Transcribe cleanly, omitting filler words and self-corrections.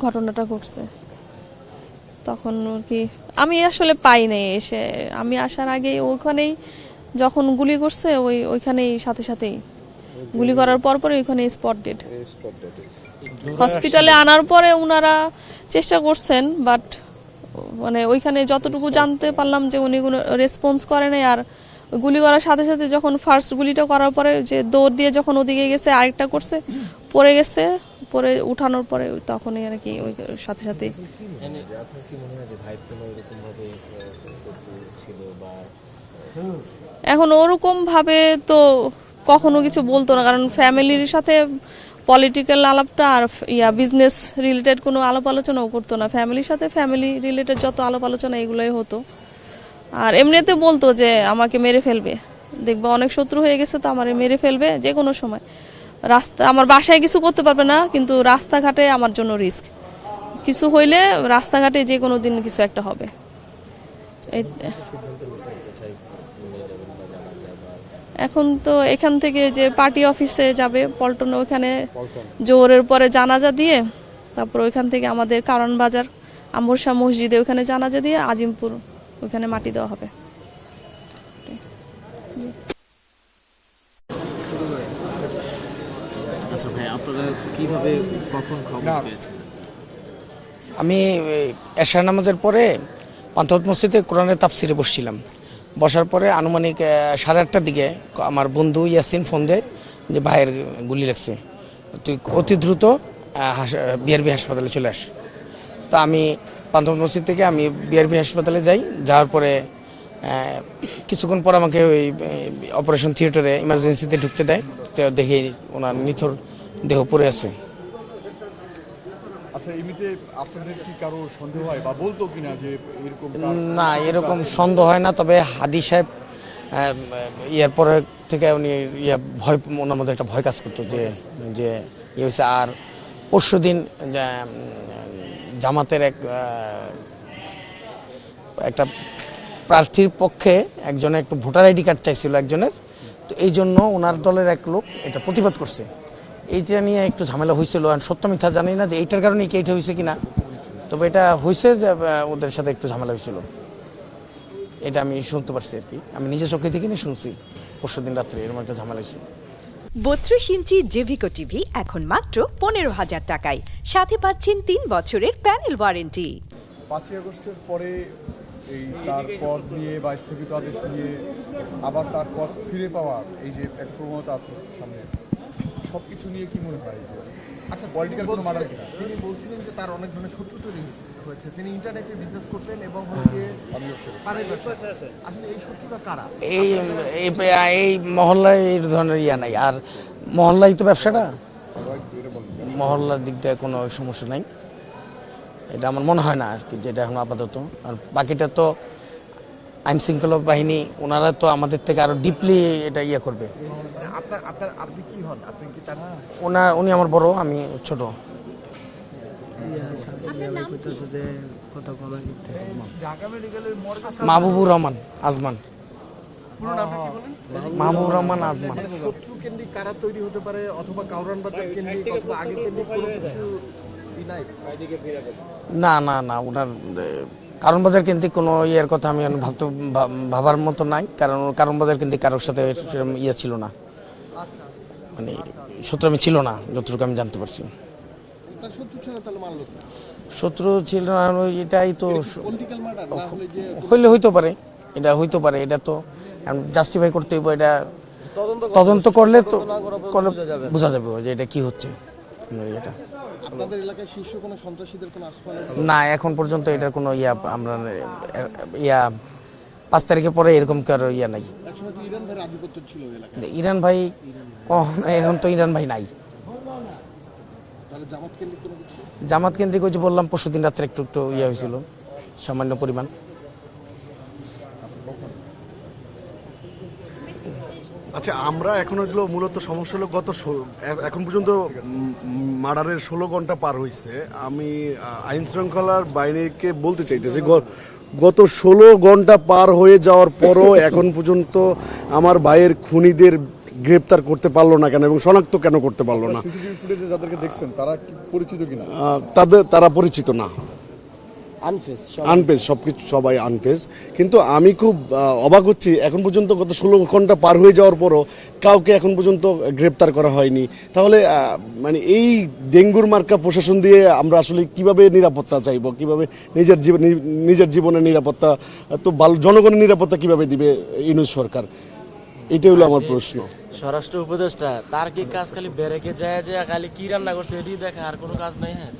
ঘটনাটা ঘটছে। তখন কি আমি আসলে পাই নাই, এসে আমি আসার আগে ওখানেই যখন গুলি করছে ওইখানেই সাথে সাথেই গুলি করার পরে ওইখানে স্পট ডেড। হসপিটালে আনার পরে ওনারা চেষ্টা করছেন, বাট মানে ওইখানে যতটুকু জানতে পারলাম যে উনি কোনো রেসপন্স করে নাই। আর গুলি করার সাথে সাথে যখন ফার্স্ট গুলিটা করার পরে যে দৌড় দিয়ে যখন ওদিকে গেছে, আরেকটা করছে, পড়ে গেছে, পরে উঠানোর পরে তখনই আর কি ওই সাথে সাথে। এখন ওরকম ভাবে তো কখনো কিছু বলতো না, কারণ ফ্যামিলির সাথে পলিটিক্যাল আলাপটা আর বিজনেস রিলেটেড কোনো আলাপ আলোচনাও করতো না। ফ্যামিলির সাথে ফ্যামিলি রিলেটেড যত আলাপ আলোচনা এগুলোই হতো। আর এমনিতে বলতো যে আমাকে মেরে ফেলবে, দেখবো অনেক শত্রু হয়ে গেছে তো আমার মেরে ফেলবে যে কোনো সময়। রাস্তা আমার বাসায় কিছু করতে পারবে না, কিন্তু রাস্তাঘাটে আমার জন্য রিস্ক। কিছু হইলে রাস্তাঘাটে যে কোনো দিন কিছু একটা হবে। এখন তো এখান থেকে যে পার্টি অফিসে যাবে পল্টনে, ওখানে জোহরের পরে জানাজা দিয়ে তারপর ওইখান থেকে আমাদের কারণ বাজার আমরশা মসজিদে ওখানে জানাজা দিয়ে আজিমপুর ওখানে মাটি দেওয়া হবে। আচ্ছা ভাই, আপনারা কিভাবে কখন খবর পেয়েছেন? আমি এশার নামাজের পরে পান্থপথ মসজিদে কোরআনের তাফসিরে বসছিলাম। বসার পরে আনুমানিক 8:30টার দিকে আমার বন্ধু ইয়াসিন ফোন দেয় যে ভাইয়ের গুলি লাগছে, তুই অতি দ্রুত বিআরবি হাসপাতালে চলে আস। তা আমি পান্থপথ মসজিদ থেকে আমি বিআরবি হাসপাতালে যাই। যাওয়ার পরে কিছুক্ষণ পর আমাকে ওই অপারেশন থিয়েটারে ইমার্জেন্সিতে ঢুকতে দেয়। দেখি ওনার নিথর দেহ পড়ে আছে। আচ্ছা, এমনিতে আপনাদের কি কারো সন্দেহ হয় বা বলতো কিনা যে এরকম? না, এরকম সন্দেহ হয় না। তবে হাদি সাহেব ইয়ার পরে থেকে উনি ভয়, ওনার মধ্যে একটা ভয় কাজ করতো যে যে ইয়ে হয়েছে। আর পরশু দিন জামাতের একটা প্রার্থীর পক্ষে একজনের একটু ভোটার আইডি কার্ড চাইছিল একজনের, তো এই জন্য ওনার দলের এক লোক এটা প্রতিবাদ করছে। এইটা নিয়ে একটু ঝামেলা হয়েছিল। আর সত্য মিথ্যা জানি না যে এইটার কারণে কি এইটা হয়েছে কিনা, তবে এটা হয়েছে যে ওদের সাথে একটু ঝামেলা হয়েছিল। এটা আমি শুনতে পারছি আর কি, আমি নিজে চোখে থেকে নিয়ে শুনছি পরশুদিন রাত্রে এরকম একটা ঝামেলা হয়েছে। 32 ইঞ্চি জেভিকো টিভি এখন মাত্র 15,000 টাকায়, সাথে পাচ্ছেন 3 বছরের প্যানেল ওয়ারেন্টি। 5ই আগস্টের পরে এই তার পদ নিয়ে বা স্থগিত আদেশ নিয়ে আবার তার পদ ফিরে পাওয়ার এই যে এক প্রবণতা আছে সামনে, সবকিছু নিয়ে কি মনে হয়? আচ্ছা, পলিটিক্যাল কোনো মার্ডার কিনা? তিনি বলছিলেন যে তার অনেক ধরনের শত্রু তৈরি হয়েছে, তিনি ইন্টারনেটে বিজনেস করতেন এবং আসলে এই শত্রুটা কারা? এই মহল্লায় এই ধরনের নাই। আর মহল্লায় তো ব্যবসাটা, মহল্লার দিক দিয়ে কোনো সমস্যা নাই, এটা আমার মনে হয় না আর কি, যেটা এখন আপাতত। আর বাকিটা তো আইন শৃঙ্খলা বাহিনী, ওনারা তো আমাদের থেকে আরো ডিপলি এটা করবে। আপনি কি হন? আপনি কি তার? উনি আমার বড়, আমি ছোট। মাহবুবুর রহমান আজমান। মাহবুবুর রহমান আজমান। শত্রু কেন্দ্রিক কারা তৈরি হতে পারে, অথবা কাউরান বাজার কেন্দ্রিক, অথবা আগে কেন্দ্রিক কোনো কিছু নাই? না না না, ওনার কারণ বাজার কেন্দ্রিক কোনো ইয়ের কথা আমি ভাবার মতো নাই। কারণ বাজার কেন্দ্রিক কারোর সাথে ছিল না, মানে শত্রু আমি ছিল না যতটুকু আমি জানতে পারছি। শত্রু ছিল না, এটাই তো হইলে হইতে পারে, এটা হইতে পারে। এটা তো জাস্টিফাই করতে হইব, এটা তদন্ত করলে তো বোঝা যাবে যে এটা কি হচ্ছে। এটা আপনাদের এলাকায় শীর্ষ কোনো সন্ত্রাসীদের কোনো আস্ফালন? না, এখন পর্যন্ত এটার কোনো আমরা 5 তারিখের পরে এরকম কারো নাই। ইরান ভাইয়ের আধিপত্য ছিল এলাকায়। ইরান ভাই এখন তো ইরান ভাই নাই। জামাত কেন্দ্রিক ওই যে বললাম পরশুদিন রাত্রে একটু একটু হয়েছিল, সামান্য পরিমাণ। আচ্ছা, আমরা এখন হলো মূলত সমস্যা হলো এখন পর্যন্ত মার্ডারের 16 ঘন্টা পার হয়েছে। আমি আইন শৃঙ্খলার বাহিনীকে বলতে চাইতেছি, গত 16 ঘন্টা পার হয়ে যাওয়ার পরও এখন পর্যন্ত আমার ভাইয়ের খুনিদের গ্রেপ্তার করতে পারলো না কেন এবং শনাক্ত কেন করতে পারলো না? সিসিটিভি ফুটেজে যাদেরকে দেখছেন তারা কি পরিচিত কিনা? তারা পরিচিত না, আনপেজ, সবকিছু সবাই আনপেজ। কিন্তু আমি খুব অবাক হচ্ছি, এখন পর্যন্ত গত 16 ঘন্টা পার হয়ে যাওয়ার পরও কাউকে এখন পর্যন্ত গ্রেপ্তার করা হয়নি। তাহলে মানে এই ডেঙ্গুর মার্কা প্রশাসন দিয়ে আমরা আসলে কিভাবে নিরাপত্তা চাইবো, কিভাবে নিজের জীবনের নিরাপত্তা, তো জনগণের নিরাপত্তা কিভাবে দিবে ইউনূস সরকার? এটাই হলো আমার প্রশ্ন। স্বরাষ্ট্র উপদেষ্টা তার কি কাজ খালি বেরেকে যায় যে খালি কি রান্না করছে এটি দেখে, আর কোনো কাজ নাই? হ্যাঁ,